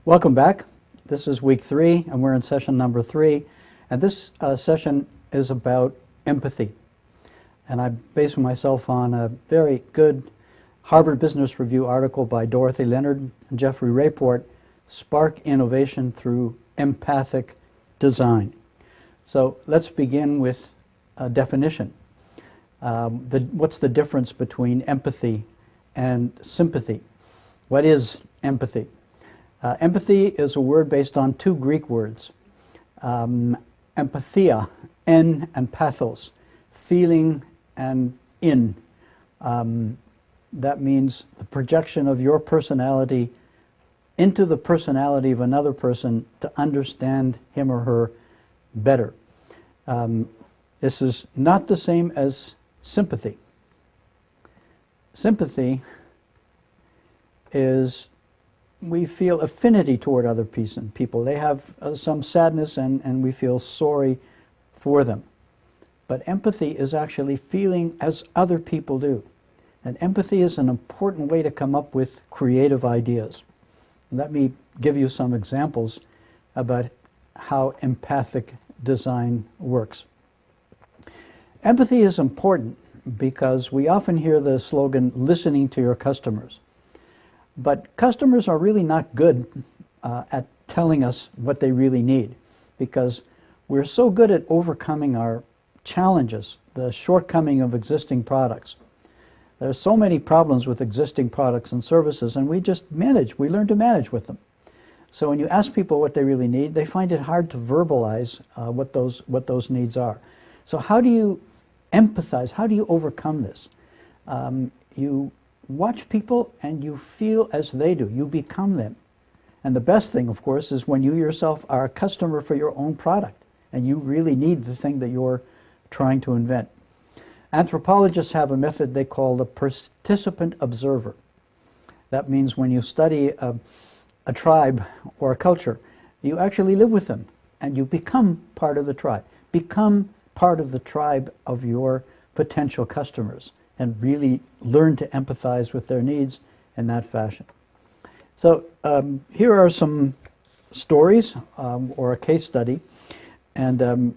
Welcome back. This is week 3, and we're in session number 3. And this session is about empathy. And I base myself on a very good Harvard Business Review article by Dorothy Leonard and Jeffrey Raport, Spark Innovation Through Empathic Design. So let's begin with a definition. What's the difference between empathy and sympathy? What is empathy? Empathy is a word based on 2 Greek words, empathia, en, and pathos, feeling and in. That means the projection of your personality into the personality of another person to understand him or her better. This is not the same as sympathy. Sympathy is we feel affinity toward other people. They have some sadness and we feel sorry for them. But empathy is actually feeling as other people do. And empathy is an important way to come up with creative ideas. Let me give you some examples about how empathic design works. Empathy is important because we often hear the slogan, listening to your customers. But customers are really not good at telling us what they really need, because we're so good at overcoming our challenges, the shortcoming of existing products. There are so many problems with existing products and services, and we learn to manage with them. So when you ask people what they really need, they find it hard to verbalize what those needs are. So how do you empathize? How do you overcome this? You watch people and you feel as they do. You become them. And the best thing, of course, is when you yourself are a customer for your own product and you really need the thing that you're trying to invent. Anthropologists have a method they call the participant observer. That means when you study a tribe or a culture, you actually live with them and you become part of the tribe. Become part of the tribe of your potential customers and really learn to empathize with their needs in that fashion. So here are some stories or a case study. And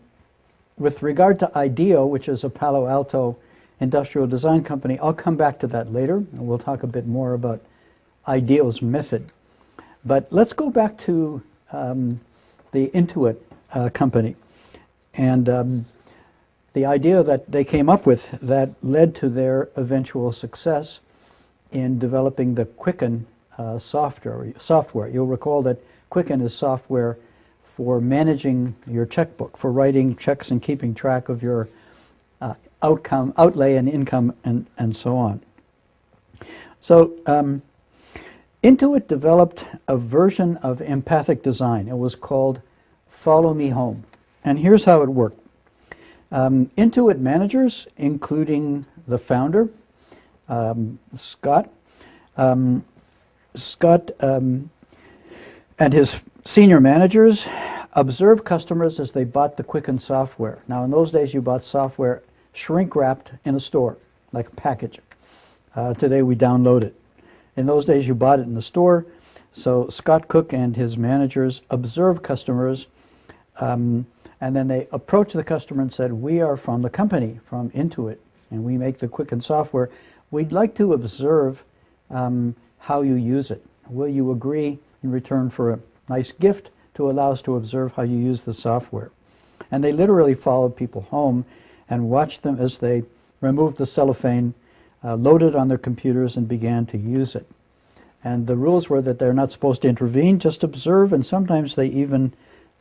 with regard to IDEO, which is a Palo Alto industrial design company, I'll come back to that later, and we'll talk a bit more about IDEO's method. But let's go back to the Intuit company and the idea that they came up with that led to their eventual success in developing the Quicken software. You'll recall that Quicken is software for managing your checkbook, for writing checks and keeping track of your outlay and income and so on. So Intuit developed a version of empathic design. It was called Follow Me Home. And here's how it worked. Intuit managers, including the founder, Scott, and his senior managers observed customers as they bought the Quicken software. Now, in those days, you bought software shrink-wrapped in a store, like a package. Today, we download it. In those days, you bought it in the store. So Scott Cook and his managers observed customers, and then they approached the customer and said, we are from the company, from Intuit, and we make the Quicken software. We'd like to observe how you use it. Will you agree in return for a nice gift to allow us to observe how you use the software? And they literally followed people home and watched them as they removed the cellophane, loaded on their computers, and began to use it. And the rules were that they're not supposed to intervene, just observe, and sometimes they even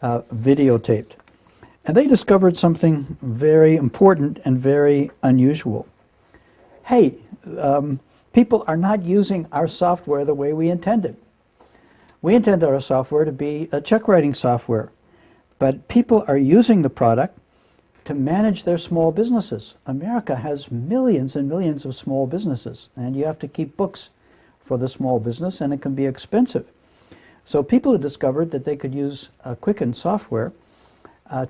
videotaped. And they discovered something very important and very unusual. Hey, people are not using our software the way we intended. We intended our software to be a check writing software, but people are using the product to manage their small businesses. America has millions and millions of small businesses, and you have to keep books for the small business, and it can be expensive. So people have discovered that they could use Quicken software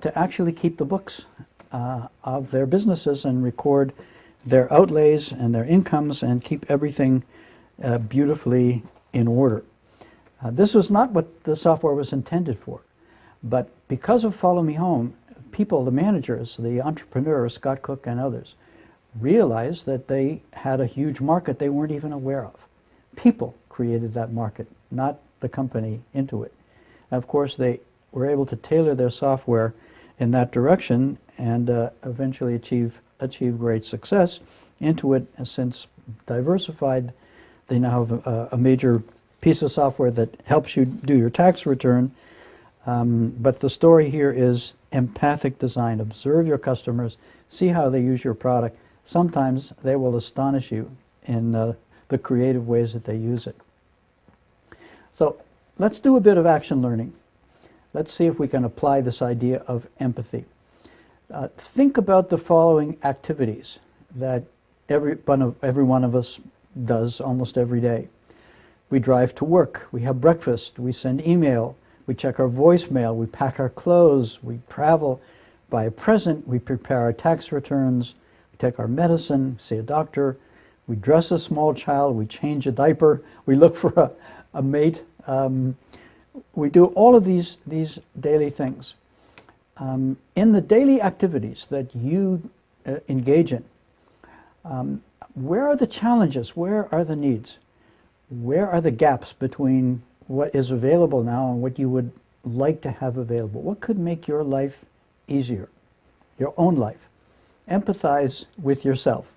to actually keep the books of their businesses and record their outlays and their incomes and keep everything beautifully in order. This was not what the software was intended for, but because of Follow Me Home, people, the managers, the entrepreneurs, Scott Cook and others, realized that they had a huge market they weren't even aware of. People created that market, not the company into it. And of course, they were able to tailor their software in that direction and eventually achieve great success. Intuit has since diversified. They now have a major piece of software that helps you do your tax return. But the story here is empathic design. Observe your customers, see how they use your product. Sometimes they will astonish you in the creative ways that they use it. So let's do a bit of action learning. Let's see if we can apply this idea of empathy. Think about the following activities that every one of us does almost every day. We drive to work, we have breakfast, we send email, we check our voicemail, we pack our clothes, we travel, buy a present, we prepare our tax returns, we take our medicine, see a doctor, we dress a small child, we change a diaper, we look for a mate. We do all of these daily things. In the daily activities that you engage in, where are the challenges? Where are the needs? Where are the gaps between what is available now and what you would like to have available? What could make your life easier, your own life? Empathize with yourself.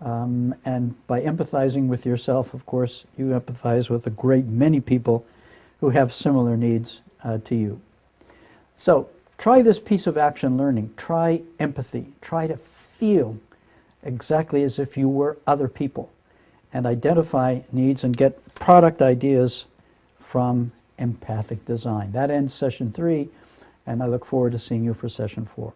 And by empathizing with yourself, of course, you empathize with a great many people who have similar needs to you. So try this piece of action learning. Try empathy. Try to feel exactly as if you were other people and identify needs and get product ideas from empathic design. That ends session 3, and I look forward to seeing you for session 4.